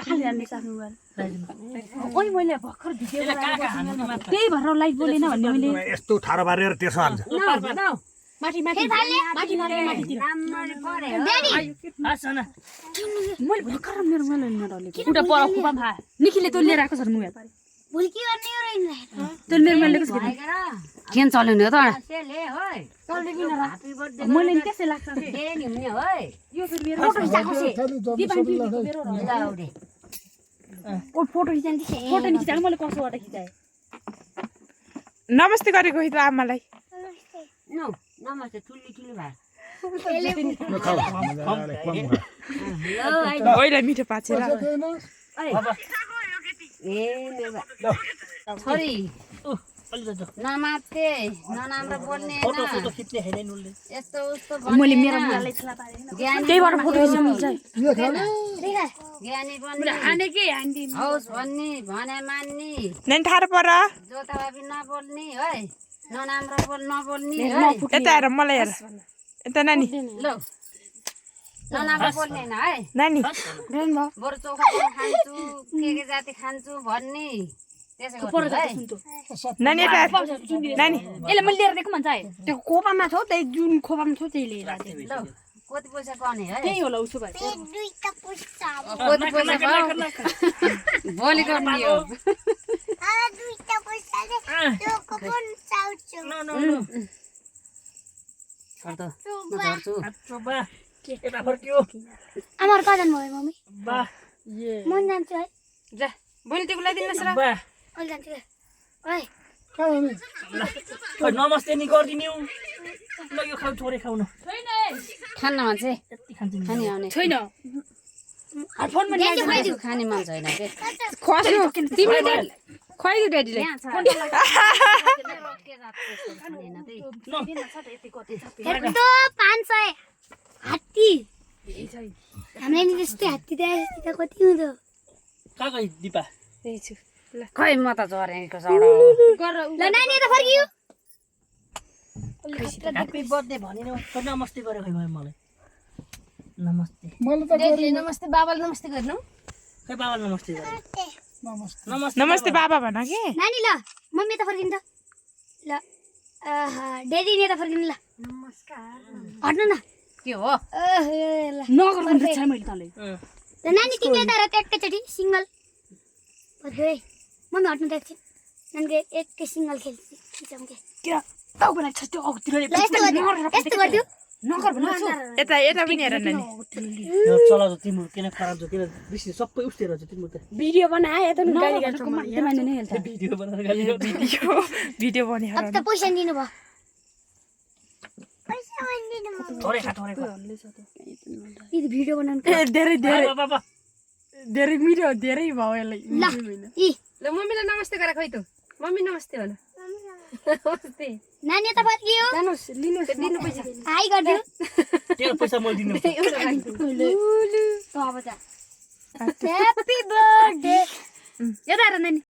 खाली हाल्ने सानो मोबाइल ओइ मैले भर्खर भिडियो बनाएको त्यही भएर लाइभ बोलेन भन्ने मैले यस्तो ठाडो पारेर त्यसो हाल्छ माथि माथि माथि माथितिर मैले भर्खर मेरो मोबाइल नडलेको उता पर खुपा भा निखिले तँ लिएर आएको छ मोबाइल भोलि के गर्ने हो रैन तँ मेरो मोबाइल लिएको छ केन चल्ने हो त मैले नि त्यसै लाग्छ के नि हुने है यो फेरि मेरो फोटो खिचाएको ओ फोटो खिचाएको मैले कसोबाट खिचाएँ नमस्ते गरेको है त आमालाई नमस्ते ठुली ठुली भाइ ओइलाई मिठो पाछेर छोरी नमाते नराम्रो बोल्ने यस्तो उस्तो मैले मेरो मोबाइललाई छला पारेँ त्यहीबाट फोटो खिच्न मिल्छ ज्ञानी बन्ने हानेकै हान्दी हौस भन्ने भने मान्ने नैन थाहा पर जोताबाबी नबोल्ने है नराम्रो नबोल्ने यता हेर मलाई हेर यता नानी ल नराम्रो बोल्ने हैन है नानी बरु चोखा खान्छु के जाति खान्छु भन्ने त्यसै गर्नु है नानी यता हेर नानी यसले मैले लिएर दिएको भन्छ है त्यो खोपामा छ त्यही जुन खोपामा छ त्यही लिएर आएको ल कति पैसा गर्ने है त्यही होला उसो भए दुईटा पुस्ता कति पैसा भोलि गर्ने हो दुईटा पुस्ताले त्यो कोन चाउछु আমার কাজন भयो मम्मी वाह मन जान्छु है जा भोलि त्यो ल्याइदिनुस् र वाह अहिले जान्छु ओइ नमस्ते नि गर्दिनु ल यो खाऊ छोरे खाउन खान्न मान्छे यति खान्छ नि खाने आउने छैन फोनमा खाइदियो खाने मन छैन के खस्यो तिमीले खुवाइदियो ड्याडीले यस्तो 500 हात्ती हामीले नि त्यस्तै हात्ती देखेको त कति हुँदो कहाँ गई दिपा खै म त झरेको सडो ल नानी त फर्कियो ह्याप्पी बर्थडे भनेन नमस्ते गरे खै मलाई नमस्ते नमस्ते बाबाले नमस्ते गर्नु खै बाबा नमस्ते गरे नमस्ते नमस्ते बाबा भन के नानी ल मम्मी त फर्किन्छ ल डेडी ने त फर्किनु ल नमस्कार हट्नु न के हो ल नगर भने छ मैले तँलाई ल नानी तिमीले त एकैचोटि सिंगल ओइ मम्मी हट्नु त एकछिन नानीले एकै सिंगल खेल्छौँ के के तपाईलाई छ त्यो अघितिर यस्तो गर्दियो नगर भने यता यता पनि हेर नानी यो चला जो तिम्रो किन खराब जो किन बिर्सि सबै उस्तेर छ तिम्रो त भिडियो बनाए यता नि गाली गर्छ मान्छे नै हेल्छ भिडियो बनाएर गाली भिडियो बने अब त पैसा दिनु भयो पैसा दिनु भयो थोरै खा यी भिडियो बनाउनु धेरै धेरै बाबा धेरै मिठो धेरै भयो यसलाई ल यी ल मम्मीलाई नमस्ते गरे खै त मम्मी नमस्ते भन नमस्ते नानी त फर्कियो जानुस् लिनुस् दिनु पैसा हाई गर्दियो तेरो पैसा मैले दिनु अब जा ह्यापी बर्थडे यता हेर नानी